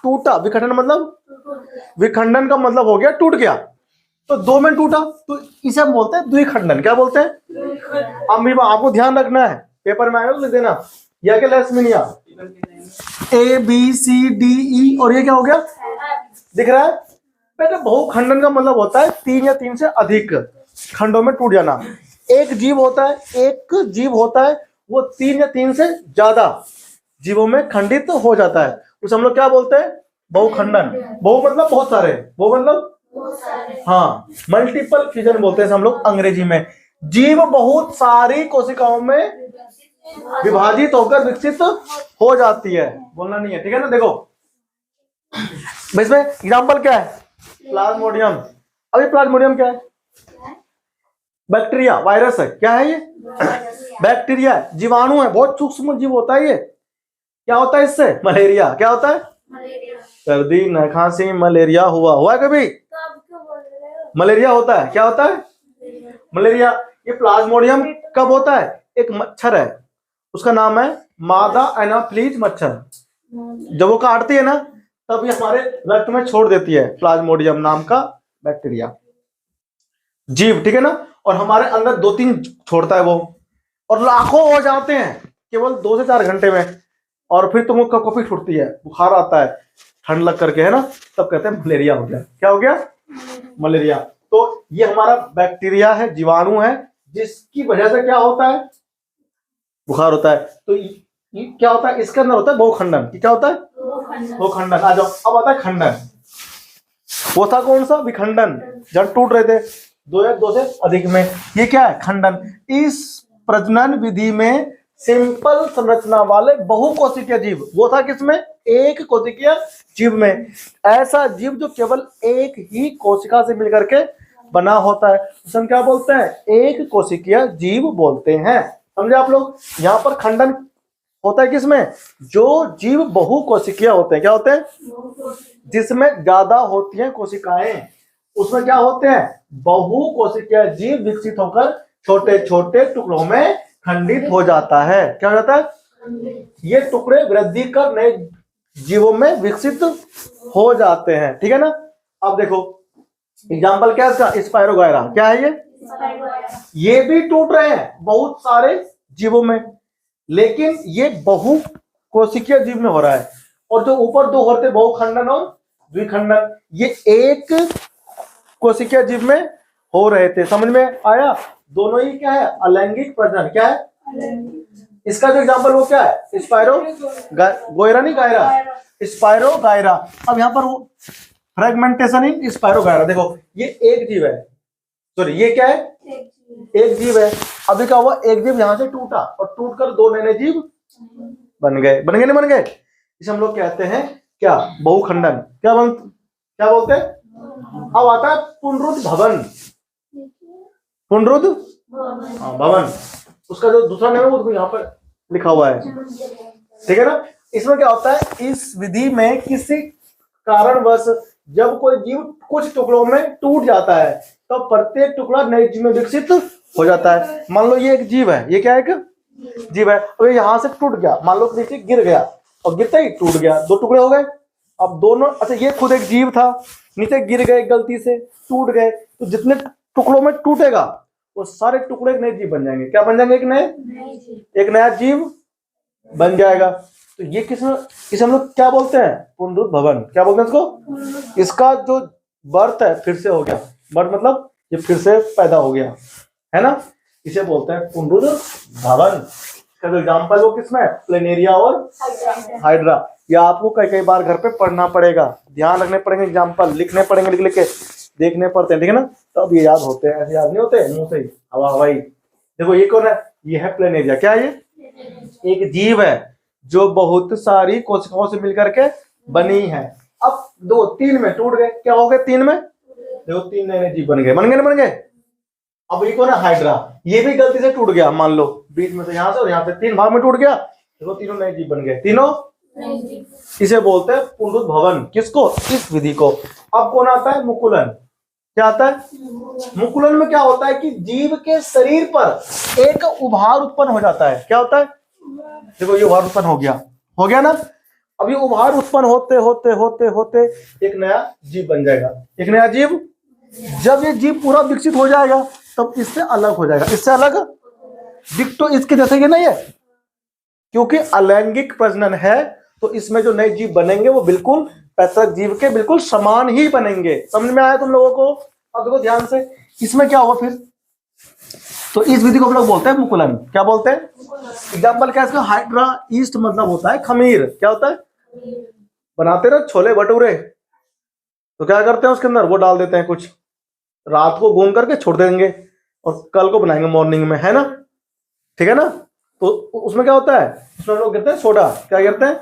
टूटा। विखंडन मतलब, विखंडन का मतलब हो गया टूट गया, तो दो में टूटा, तो इसे हम बोलते हैं द्विखंडन। क्या बोलते हैं? अमीबा। आपको ध्यान रखना है, पेपर में आएगा तो लिख देना। यह क्या? लेशमेनिया। A B C D E, और ये क्या हो गया? दिख रहा है बेटा? बहुखंडन का मतलब होता है 3 या 3 से अधिक खंडों में टूट जाना। एक जीव होता है, एक जीव होता है वो 3 या 3 से ज्यादा जीवों में खंडित हो जाता है, उसे हम लोग क्या बोलते हैं? बहुखंडन। बहु मतलब बहुत सारे, बहु मतलब हाँ, मल्टीपल फ्यूजन बोलते हैं हम लोग अंग्रेजी में। जीव बहुत सारी कोशिकाओं में विभाजित होकर विकसित हो जाती है, बोलना नहीं है, ठीक है ना। देखो इसमें एग्जांपल क्या है? प्लाज्मोडियम। अभी प्लाज्मोडियम क्या है? बैक्टीरिया, वायरस है। क्या है ये? बैक्टीरिया है, जीवाणु है, बहुत सूक्ष्म जीव होता है ये। क्या होता है इससे? मलेरिया। क्या होता है? सर्दी न खांसी मलेरिया हुआ कभी? मलेरिया होता है। क्या होता है? मलेरिया। ये प्लाज्मोडियम कब होता है? एक मच्छर है, उसका नाम है मादा एनाफिलीज मच्छर। जब वो काटती है ना, तब ये हमारे रक्त में छोड़ देती है प्लाज्मोडियम नाम का बैक्टीरिया जीव, ठीक है ना। और हमारे अंदर 2-3 छोड़ता है वो, और लाखों हो जाते हैं केवल 2 से 4 घंटे में, और फिर तुमको कभी छूटती है, बुखार आता है, ठंड लग करके, है ना, तब कहते हैं मलेरिया हो गया। क्या हो गया? मलेरिया। तो ये हमारा बैक्टीरिया है, जीवाणु है, जिसकी वजह से क्या होता है? बुखार होता है। तो ये क्या होता है? इसके अंदर होता है बहुखंडन। क्या होता है? बहुखंडन। आ जाओ, अब आता है खंडन। वो था कौन सा? विखंडन, जब टूट रहे थे 2 या 2 से अधिक में। ये क्या है? खंडन। इस प्रजनन विधि में सिंपल संरचना वाले बहुकोशिकीय जीव, वो था किसमें? एक कोशिकीय जीव में। ऐसा जीव जो केवल एक ही कोशिका से मिलकर के बना होता है, उसे हम क्या बोलते हैं? एक कोशिकीय जीव बोलते हैं। समझे आप लोग? यहाँ पर खंडन होता है किसमें? जो जीव बहुकोशिकीय होते हैं। क्या होते हैं? जिसमें ज्यादा होती हैं कोशिकाएं, उसमें क्या होते हैं? बहुकोशिकीय जीव विकसित होकर छोटे छोटे टुकड़ों में खंडित हो जाता है। क्या हो जाता है? ये टुकड़े वृद्धि कर नए जीवों में विकसित हो जाते हैं, ठीक है ना। अब देखो एग्जाम्पल क्या है इसका? स्पायरोगायरा। क्या है ये भी टूट रहे हैं बहुत सारे जीवों में, लेकिन ये बहु कोशिकीय जीव में हो रहा है। और जो ऊपर 2 होते बहुखंडन और द्विखंडन, ये एक कोशिकीय जीव में हो रहे थे। समझ में आया? दोनों ही क्या है? अलैंगिक प्रजनन। क्या है? इसका जो एग्जाम्पल वो क्या है? स्पायरो गोयरा, नहीं गायरा, स्पायरो गायरा। अब यहाँ पर वो फ्रेगमेंटेशन इन स्पायरो गायरा। देखो ये एक जीव है, सॉरी ये क्या है? एक जीव है। अभी क्या हुआ? एक जीव यहाँ से टूटा और टूटकर 2 नए जीव बन गए। बन गए नहीं बन गए? इसे हम लोग कहते हैं क्या? बहुखंडन। क्या बोलते हैं? अब आता है पुनरुद्भवन। पुनरुद्ध भवन, उसका जो दूसरा नाम है वो यहाँ पर लिखा हुआ है, ठीक है ना। इसमें क्या होता है? इस विधि में किसी कारणवश जब कोई जीव कुछ टुकड़ों में टूट जाता है, तो प्रत्येक टुकड़ा नए जीव में विकसित हो जाता है। मान लो ये एक जीव है, ये क्या है? एक जीव है, और यहाँ से टूट गया, मान लो नीचे गिर गया, और गिरते ही टूट गया, 2 टुकड़े हो गए। अब दोनों, अच्छा ये खुद एक जीव था, नीचे गिर गए, गलती से टूट गए, तो जितने टुकड़ों में टूटेगा वो सारे टुकड़े एक नए जीव बन जाएंगे। क्या बन जाएंगे? एक नया जीव बन जाएगा। तो ये किसे हम लोग क्या बोलते हैं? पुनरुद्भवन। क्या बोलते हैं इसको? इसका जो बर्थ है फिर से हो गया, बर्थ मतलब ये फिर से पैदा हो गया, है ना, इसे बोलते हैं पुनरुद्भवन। इसका जो एग्जाम्पल वो किसमें, प्लेनेरिया और हाइड्रा। या आपको कई कई बार घर पे पढ़ना पड़ेगा, ध्यान रखने पड़ेंगे, एग्जाम्पल लिखने पड़ेंगे, लिख लिख के देखने पड़ते हैं, ठीक है ना, तब ये याद होते हैं, ऐसे याद नहीं होते मुंह से ही हवा हवाई। देखो ये कौन है, ये है प्लेनेरिया। क्या है ये, एक जीव है जो बहुत सारी कोशिकाओं से मिलकर के बनी है। अब दो तीन में टूट गए, क्या हो गए, तीन में देखो तीन नए नए जीव बन गए, बन गए ना, बन गए। अब ये कौन है, हाइड्रा, ये भी गलती से टूट गया, मान लो बीच में से यहाँ से और यहाँ से तीन भाग में टूट गया, देखो तीनों नए जीव बन गए, तीनों। इसे बोलते हैं पुनरुद्भवन, किसको, इस विधि को। अब कौन आता है, मुकुलन। क्या आता है, मुकुलन में क्या होता है कि जीव के शरीर पर एक उभार उत्पन्न हो जाता है। क्या होता है, देखो ये उभार उत्पन्न हो गया ना। अब ये उभार उत्पन्न होते होते होते होते एक नया जीव बन जाएगा, एक नया जीव। जब ये जीव पूरा विकसित हो जाएगा तब इससे अलग हो जाएगा, इससे अलग डिक्टो इसके जैसे कि नहीं है, क्योंकि अलैंगिक प्रजनन है तो इसमें जो नए जीव बनेंगे वो बिल्कुल पैतृक जीव के बिल्कुल समान ही बनेंगे। समझ में आया तुम लोगों को। अब देखो ध्यान से, इसमें क्या होगा फिर, तो इस विधि को हम लोग बोलते हैं मुकुलन। क्या बोलते हैं, एग्जाम्पल क्या है इसका, हाइड्रा ईस्ट मतलब होता है खमीर। क्या होता है, बनाते रहे छोले भटूरे, तो क्या करते हैं उसके अंदर वो डाल देते हैं कुछ, रात को घूम करके छोड़ देंगे और कल को बनाएंगे मॉर्निंग में, है ना, ठीक है ना। तो उसमें क्या होता है, उसमें हम लोग कहते हैं सोडा। क्या कहते हैं,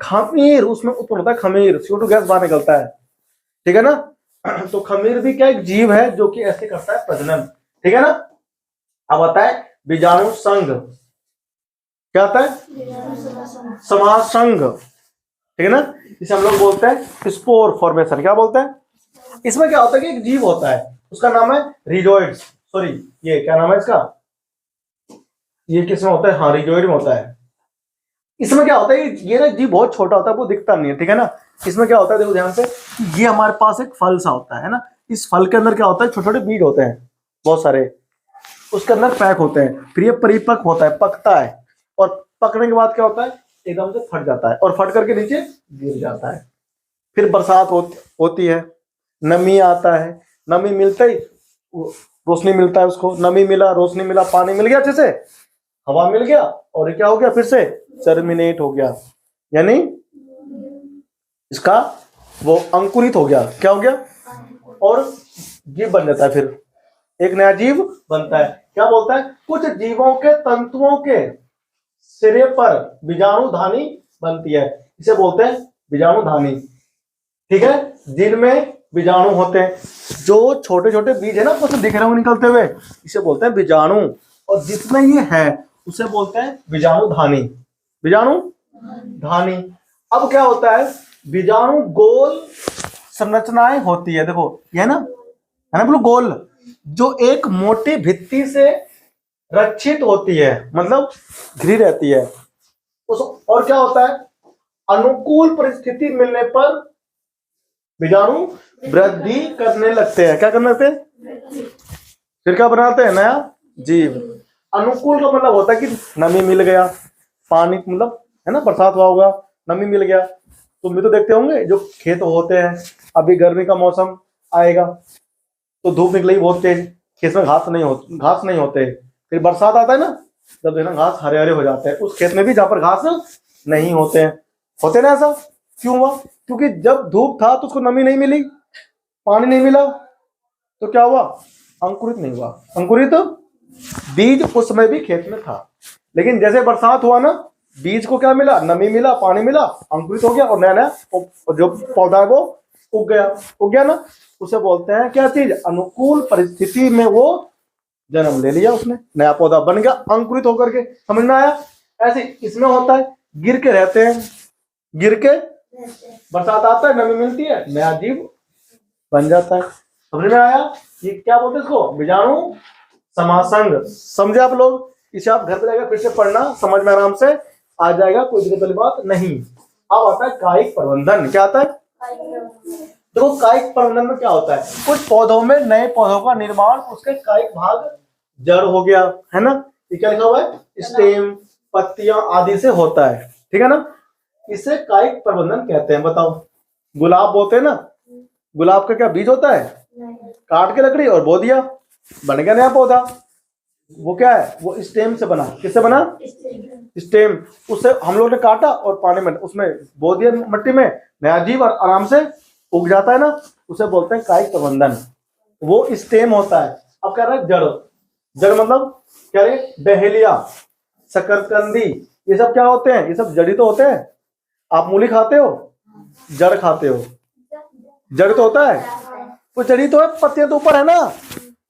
खमीर, उसमें उत्पन्न होता है खमीर, CO2 गैस बाहर निकलता है, ठीक है ना। तो खमीर भी क्या एक जीव है जो कि ऐसे करता है प्रजनन, ठीक है ना। अब आता है बीजाणु संघ। क्या आता है, समाज संघ, ठीक है ना। इसे हम लोग बोलते हैं स्पोर फॉर्मेशन। क्या बोलते हैं, इसमें क्या होता है कि एक जीव होता है, उसका नाम है रिजोइड्स, सॉरी ये क्या नाम है इसका, ये किसमें होता है, हाँ रिजोइड में होता है। इसमें क्या होता है, ये ना जीव बहुत छोटा होता है, वो दिखता नहीं है, ठीक है ना। इसमें क्या होता है, देखो ध्यान से, ये हमारे पास एक फल सा होता है ना, इस फल के अंदर क्या होता है, छोटे छोटे बीज होते हैं बहुत सारे, उसके अंदर पैक होते हैं, फिर ये परिपक्व होता है, पकता है, और पकने के बाद क्या होता है, एकदम से फट जाता है और फट करके नीचे गिर जाता है। फिर बरसात होती है, नमी आता है, नमी मिलते ही रोशनी मिलता है उसको, नमी मिला, रोशनी मिला, पानी मिल गया, अच्छे से हवा मिल गया, और ये क्या हो गया, फिर से टर्मिनेट हो गया, यानी इसका वो अंकुरित हो गया। क्या हो गया, और जीव बन जाता है, फिर एक नया जीव बनता है। क्या बोलता है, कुछ जीवों के तंतुओं के सिरे पर बीजाणुधानी बनती है, इसे बोलते हैं बीजाणुधानी, ठीक है, जिनमें बीजाणु होते हैं। जो छोटे छोटे बीज है ना कुछ दिख रहे हो निकलते हुए, इसे बोलते हैं बीजाणु, और जिसमें ये है उसे बोलते हैं बीजाणुधानी, बीजाणुधानी। अब क्या होता है, बीजाणु गोल संरचनाएं होती है, देखो ये है ना बिल्कुल गोल, जो एक मोटी भित्ति से रक्षित होती है, मतलब घिरी रहती है उस। और क्या होता है, अनुकूल परिस्थिति मिलने पर बीजाणु वृद्धि करने लगते हैं। क्या करने लगते हैं, फिर क्या बनाते हैं, नया जीव। अनुकूल का मतलब होता है कि नमी मिल गया, पानी मतलब है ना, बरसात हुआ होगा, नमी मिल गया। तुम भी तो देखते होंगे जो खेत होते हैं, अभी गर्मी का मौसम आएगा तो धूप निकलेगी बहुत तेज, खेत में घास नहीं होते, फिर बरसात आता है ना, जब है ना घास हरे हरे हो जाते हैं, उस खेत में भी जहाँ पर घास नहीं होते ना। ऐसा क्यों हुआ, क्योंकि जब धूप था तो उसको नमी नहीं मिली, पानी नहीं मिला, तो क्या हुआ, अंकुरित नहीं हुआ। अंकुरित बीज उस समय भी खेत में था, लेकिन जैसे बरसात हुआ ना, बीज को क्या मिला, नमी मिला, पानी मिला, अंकुरित हो गया, और नया नया जो पौधा है वो उग गया ना। उसे बोलते हैं क्या चीज, अनुकूल परिस्थिति में वो जन्म ले लिया, उसने नया पौधा बन गया अंकुरित होकर के। समझ में आया। ऐसे इसमें होता है, गिर के रहते हैं, गिर के बरसात आता है, नमी मिलती है, नया जीव बन जाता है। समझ में आया। ये क्या बोलते हैं इसको, बीजाणु समासंग। समझे आप लोग। इसे आप घर पे जाकर फिर से पढ़ना, समझ में आराम से आ जाएगा, कोई दिक्कत वाली बात नहीं। अब आता है कायिक प्रबंधन। क्या आता है, देखो कायिक प्रबंधन में क्या होता है, कुछ पौधों में नए पौधों का निर्माण उसके कायिक भाग, जड़ हो गया, है ना, ये क्या लिखा हुआ है, स्टेम, पत्तियां आदि से होता है, ठीक है ना। इसे कायिक प्रबंधन कहते हैं। बताओ, गुलाब बोते हैं ना, गुलाब का क्या बीज होता है, काट के लकड़ी और बो दिया, बन गया नया पौधा। वो क्या है, वो स्टेम से बना। किससे बना? स्टेम। उससे हम लोग ने काटा और पानी में उसमें बो दिया मिट्टी में, नया जीव और आराम से उग जाता है ना, उसे बोलते हैं कायिक प्रबंधन। वो स्टेम होता है। अब कह रहे हैं जड़। जड़ मतलब क्या है? डहेलिया, शकरकंदी, ये सब क्या होते हैं? ये सब जड़ी तो होते हैं। आप मूली खाते हो, जड़ खाते हो, जड़ तो होता है, वो जड़ी तो है, पत्तियां तो ऊपर है ना।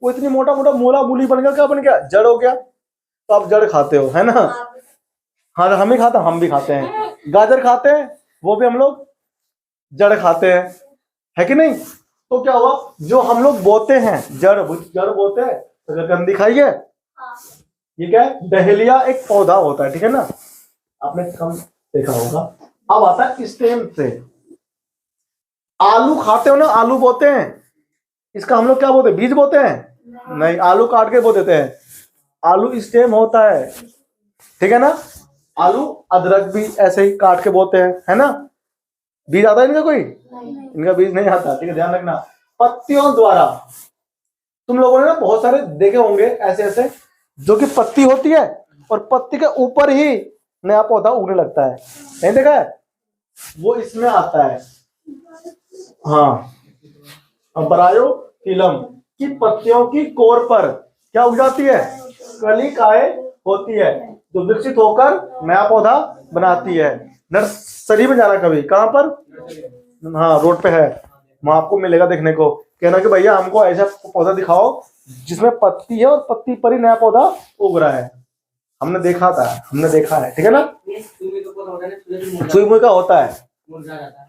वो इतनी मोटा मोटा मूला मूली बन गया, क्या बन गया? जड़ हो गया। तो आप जड़ खाते हो, है ना? हाँ, हम ही खाते हैं, हम भी खाते हैं। गाजर खाते हैं, वो भी हम लोग जड़ खाते हैं, है कि नहीं? तो क्या हुआ, जो हम लोग बोते हैं जड़ बोते हैं, शकरकंदी खाइए, ये क्या है? डहेलिया एक पौधा होता है, ठीक है ना, आपने कम देखा होगा। अब आता है स्टेम से। आलू खाते हो ना, आलू बोते हैं, इसका हम लोग क्या बोलते हैं? बीज बोते हैं? नहीं, आलू काट के बो देते हैं। आलू स्टेम होता है, ठीक है ना। आलू, अदरक भी ऐसे ही काट के बोते हैं, है ना। बीज आता है इनका कोई? इनका बीज नहीं आता, ठीक है, ध्यान रखना। पत्तियों द्वारा, तुम लोगों ने ना बहुत सारे देखे होंगे ऐसे ऐसे, जो कि पत्ती होती है और पत्ती के ऊपर ही नया पौधा उगने लगता है, नहीं देखा है? वो इसमें आता है। हाँ, बरायोफिलम की पत्तियों की कोर पर क्या उग जाती है? कलिकाएं होती है, जो विकसित होकर नया पौधा बनाती है। नर्सरी में जाना कभी, कहां पर? हाँ, रोड पे है, वहां आपको मिलेगा देखने को। कहना कि भैया हमको ऐसा पौधा दिखाओ जिसमें पत्ती है और पत्ती पर ही नया पौधा उग रहा है। हमने देखा था, हमने देखा है, ठीक है ना। सुई मुई का होता है,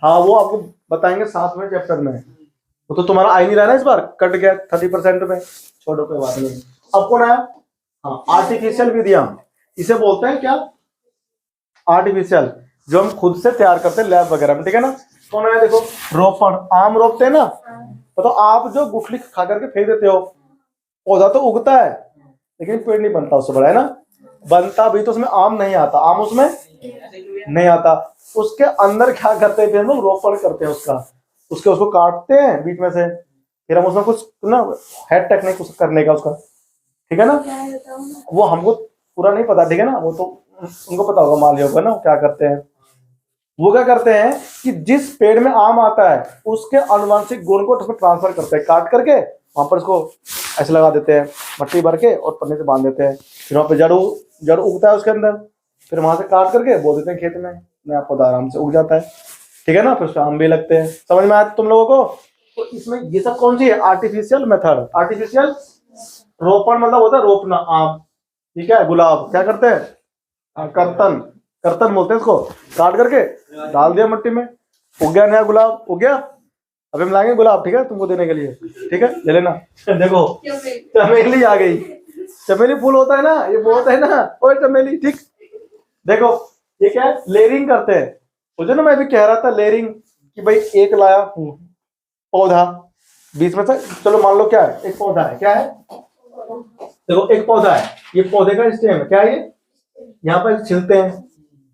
हाँ, वो आपको बताएंगे 7वें चैप्टर में। वो तो तुम्हारा आ ही नहीं रहा ना, इस बार कट गया 30% में, छोड़ो कोई बात नहीं। अब कौन आया? हाँ, आर्टिफिशियल विधियां, इसे बोलते हैं क्या? आर्टिफिशियल, जो हम खुद से तैयार करते हैं लैब वगैरह में, ठीक है ना। कौन आया? देखो, रोपण, आम रोपते हैं ना, तो आप जो गुठली खा करके फेंक देते हो, पौधा तो उगता है लेकिन पेड़ नहीं बनता उससे बड़ा, है ना। बनता भी तो उसमें आम नहीं आता, आम उसमें नहीं आता। उसके अंदर क्या करते हैं? फिर हम लोग रोपण करते हैं उसका, उसको काटते हैं बीच में से, फिर हम उसमें कुछ ना हेड टेक्निक कुछ करने का उसका, ठीक है ना। वो हमको पूरा नहीं पता, ठीक है ना, वो तो उनको पता होगा, माली होगा ना, क्या करते हैं। वो क्या करते हैं कि जिस पेड़ में आम आता है उसके आनुवंशिक गुण को उसमें ट्रांसफर करते हैं, काट करके वहां पर उसको ऐसे लगा देते हैं, मट्टी भर के और पन्ने से बांध देते हैं। फिर वहां पे जड़ उगता है उसके अंदर, फिर वहां से काट करके बो देते हैं खेत में, नया पौधा आराम से उग जाता है, ठीक है ना। फिर उसमें आम भी लगते हैं। समझ में आया तुम लोगों को? तो इसमें ये सब कौन सी है? Artificial method. आर्टिफिशियल रोपण मतलब होता है रोपना आम, ठीक है। गुलाब क्या करते हैं? कर्तन, कर्तन बोलते हैं इसको, काट करके डाल दिया मिट्टी में, उग गया नया गुलाब, उग गया। अभी हम लाएंगे गुलाब, ठीक है, तुमको देने के लिए, ठीक है, ले लेना। देखो, चमेली आ गई। चमेली फूल होता है ना, ये बोलते हैं ना, ओए चमेली, ठीक। देखो, ये क्या है? लेयरिंग करते हैं। मुझे ना, मैं भी कह रहा था लेयरिंग, कि भाई एक लाया पौधा, बीच में से, चलो मान लो क्या है, एक पौधा है, क्या है? देखो, एक पौधा है, ये पौधे का स्टेम है, क्या है ये? यहाँ पर छिलते हैं,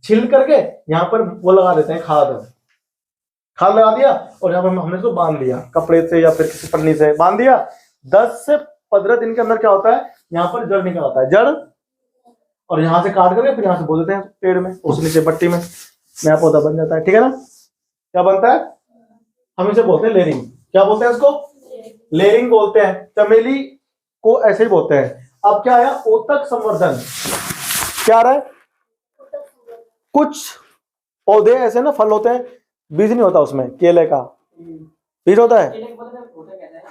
छिल करके यहाँ पर वो लगा देते हैं, खाद लगा दिया, और यहाँ पर हमने इसको बांध दिया कपड़े से या फिर किसी पन्नी से बांध दिया। 10 से 15 दिन के अंदर क्या होता है? यहाँ पर जड़ निकल आता है, जड़, और यहाँ से काट करके फिर यहाँ से बो देते हैं पेड़ में, उस नीचे मट्टी में नया पौधा बन जाता है, ठीक है ना। क्या बनता है? हम इसे बोलते हैं लेयरिंग। क्या बोलते हैं इसको? लेयरिंग बोलते हैं। चमेली को ऐसे ही बोलते हैं। अब क्या आया? ऊतक संवर्धन। क्या आ रहा है? कुछ पौधे ऐसे ना, फल होते हैं, बीज नहीं होता उसमें, केले का बीज होता है,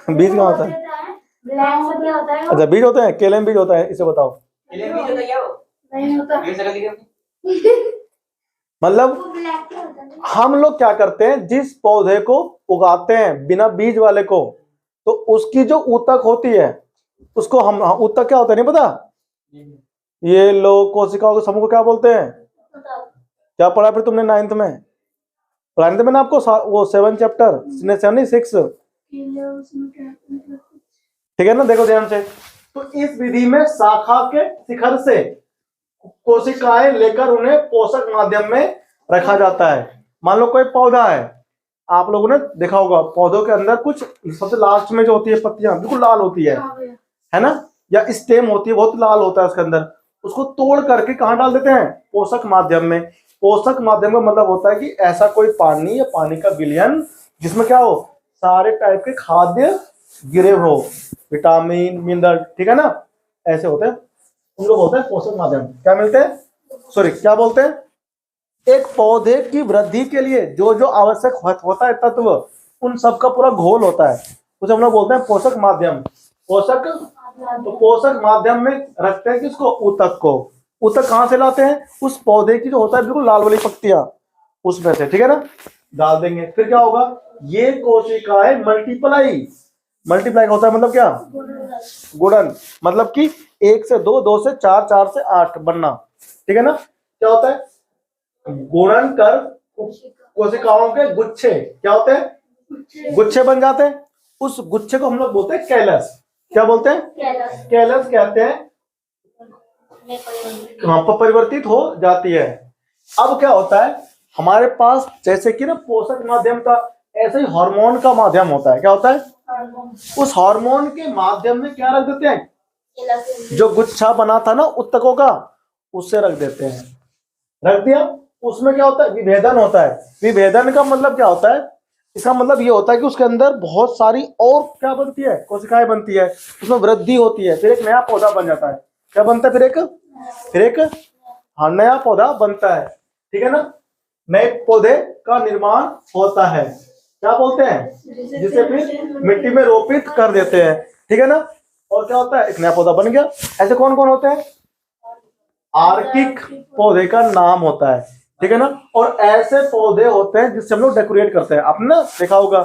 बीज कहाँ होता है? अच्छा, बीज होते हैं, केले में बीज होता है, इसे बताओ। मतलब हम लोग क्या करते हैं, जिस पौधे को उगाते हैं बिना बीज वाले को, तो उसकी जो ऊतक होती है उसको हम, ऊतक क्या होता है नहीं पता? ये लोग कोशिकाओं के समूह को क्या बोलते हैं? क्या पढ़ा फिर तुमने 9th में? पढ़ाने थे मैंने आपको वो 7 चैप्टर, 6, ठीक है ना। देखो ध्यान से, तो इस विधि में शाखा के शिखर से कोशिकाएं लेकर उन्हें पोषक माध्यम में रखा जाता है। मान लो कोई पौधा है, आप लोगों ने देखा होगा, पौधों के अंदर कुछ सबसे लास्ट में जो होती है पत्तियां बिल्कुल लाल होती है ना। या स्टेम होती है, बहुत लाल होता है उसके अंदर, उसको तोड़ करके कहाँ डाल देते हैं? पोषक माध्यम में। पोषक माध्यम का मतलब होता है कि ऐसा कोई पानी या पानी का विलयन जिसमें क्या हो, सारे टाइप के खाद्य गिरे हो, विटामिन मिनरल, ठीक है ना, ऐसे होते हैं, उनको बोलते हैं पोषक माध्यम। क्या मिलते हैं, सॉरी क्या बोलते हैं? एक पौधे की वृद्धि के लिए जो जो आवश्यक होता है तत्व, उन सब का पूरा घोल होता है, उसे हम लोग बोलते हैं पोषक माध्यम। पोषक, तो पोषक माध्यम में रखते हैं किसको? ऊतक को। ऊतक कहाँ से लाते हैं? उस पौधे की जो होता है बिल्कुल लाल वाली पत्तियां, उसमें से, ठीक है ना, डाल देंगे। फिर क्या होगा? ये कोशिकाएं मल्टीप्लाई, मल्टीप्लाई होता है मतलब क्या? गुणन, मतलब कि 1 से 2, 2 से 4, 4 से 8 बनना, ठीक है ना। क्या होता है? गुणन कर कोशिकाओं के गुच्छे क्या होते हैं? गुच्छे बन जाते हैं। उस गुच्छे को हम लोग बोलते हैं कैलस। क्या बोलते हैं? कैलस कहते हैं। हाँ, परिवर्तित हो जाती है। अब क्या होता है हमारे पास, जैसे कि ना पोषक माध्यम था, ऐसे ही हार्मोन का माध्यम होता है। क्या होता है? उस हार्मोन के माध्यम में क्या रख देते हैं? जो गुच्छा बना था ना ऊतकों का, उससे रख देते हैं। रख दिया, उसमें क्या होता है? विभेदन होता है। विभेदन का मतलब क्या होता है? इसका मतलब ये होता है कि उसके अंदर बहुत सारी और क्या बनती है? कोशिकाएं बनती है, उसमें वृद्धि होती है, फिर एक नया पौधा बन जाता है। क्या बनता है? फिर एक हाँ, नया पौधा बनता है, ठीक है ना। नए पौधे का निर्माण होता है, क्या बोलते हैं? जिसे फिर मिट्टी में रोपित कर देते हैं, ठीक है ना। और क्या होता है? एक नया पौधा बन गया। ऐसे कौन कौन होते हैं? आर्किक पौधे का नाम होता है, ठीक है ना। और ऐसे पौधे होते हैं जिससे हम लोग डेकोरेट करते हैं। आपने ना देखा होगा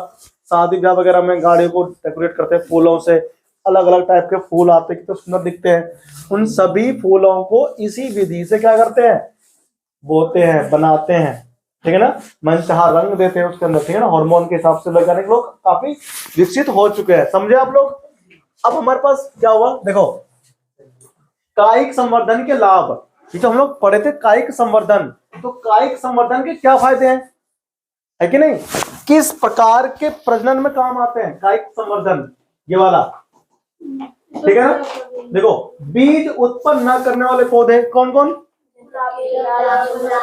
शादी ब्याह वगैरह में गाड़ियों को डेकोरेट करते हैं फूलों से, अलग अलग टाइप के फूल आते हैं, कितने सुंदर दिखते हैं। उन सभी फूलों को इसी विधि से क्या करते हैं? बोते हैं, बनाते हैं, ठीक है ना। मनचाहा रंग देते हैं उसके अंदर, ठीक है ना। हार्मोन के हिसाब से वैज्ञानिक लोग काफी विकसित हो चुके हैं, समझे आप लोग। अब हमारे पास क्या हुआ देखो, कायिक संवर्धन के लाभ। ये तो हम लोग पढ़े थे कायिक संवर्धन। तो कायिक संवर्धन के क्या फायदे हैं, है कि नहीं? किस प्रकार के प्रजनन में काम आते हैं कायिक संवर्धन? ये वाला, ठीक है ना। देखो, बीज उत्पन्न न करने वाले पौधे कौन कौन?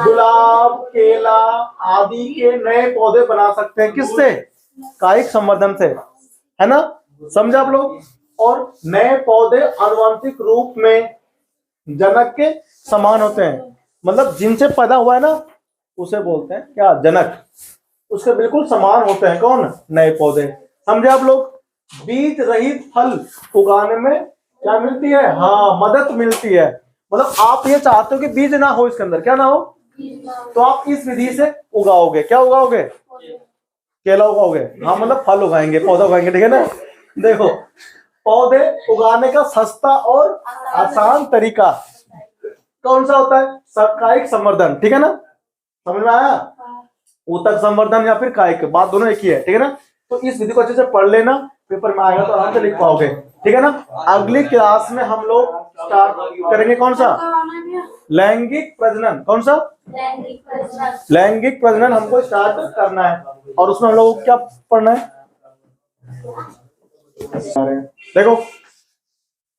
गुलाब, केला आदि के नए पौधे बना सकते हैं। किससे? कायिक संवर्धन से, है ना। समझे आप लोग। और नए पौधे आनुवंशिक रूप में जनक के समान होते हैं, मतलब जिनसे पैदा हुआ है ना, उसे बोलते हैं क्या? जनक। उसके बिल्कुल समान होते हैं कौन? नए पौधे। समझे आप लोग। बीज रहित फल उगाने में क्या मिलती है? हाँ, मदद मिलती है। मतलब आप ये चाहते हो कि बीज ना हो, इसके अंदर क्या ना हो, तो आप इस विधि से उगाओगे। क्या उगाओगे? केला उगाओगे। हाँ, मतलब फल उगाएंगे, पौधा उगाएंगे, ठीक है ना। देखो, पौधे उगाने का सस्ता और आसान तरीका कौन सा होता है? कायिक संवर्धन, ठीक है ना। समझ में आया? ऊतक संवर्धन या फिर कायिक, बात दोनों एक ही है, ठीक है ना। तो इस विधि को अच्छे से पढ़ लेना, पेपर में आएगा तो आराम से लिख पाओगे, ठीक है ना। अगली क्लास में हम लोग स्टार्ट करेंगे कौन सा? लैंगिक प्रजनन। कौन सा? लैंगिक प्रजनन हमको स्टार्ट करना है। और उसमें हम लोग को क्या पढ़ना है? देखो,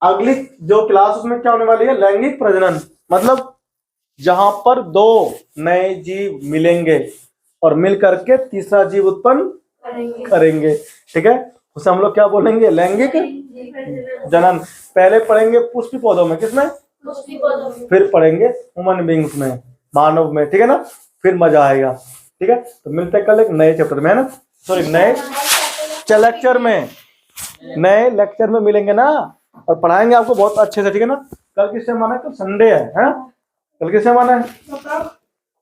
अगली जो क्लास उसमें क्या होने वाली है? लैंगिक प्रजनन, मतलब जहां पर दो नए जीव मिलेंगे और मिल करके तीसरा जीव उत्पन्न करेंगे, ठीक है। उसे हम लोग क्या बोलेंगे? लैंगिक जनन। पहले पढ़ेंगे पुष्पी पौधों में, किसमें? फिर पढ़ेंगे ह्यूमन बींग्स में, मानव में, ठीक है ना। फिर मजा आएगा, ठीक है। तो मिलते हैं कल एक नए चैप्टर में, है ना, सॉरी नए लेक्चर में, नए लेक्चर में मिलेंगे ना, और पढ़ाएंगे आपको बहुत अच्छे से, ठीक है ना। कल किससे माना है? तो संडे है, कल किससे माना है?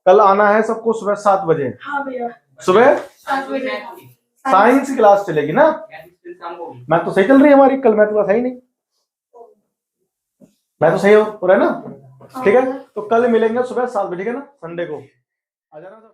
कल आना है सबको सुबह 7 बजे। हाँ भैया, सुबह 7 बजे साइंस की क्लास चलेगी ना। मैं तो सही चल रही है हमारी, कल मैं तो सही नहीं, मैं तो सही हो रहा है ना, ठीक है। तो कल मिलेंगे सुबह 7 बजे, ठीक है ना, संडे को आ जाना सब।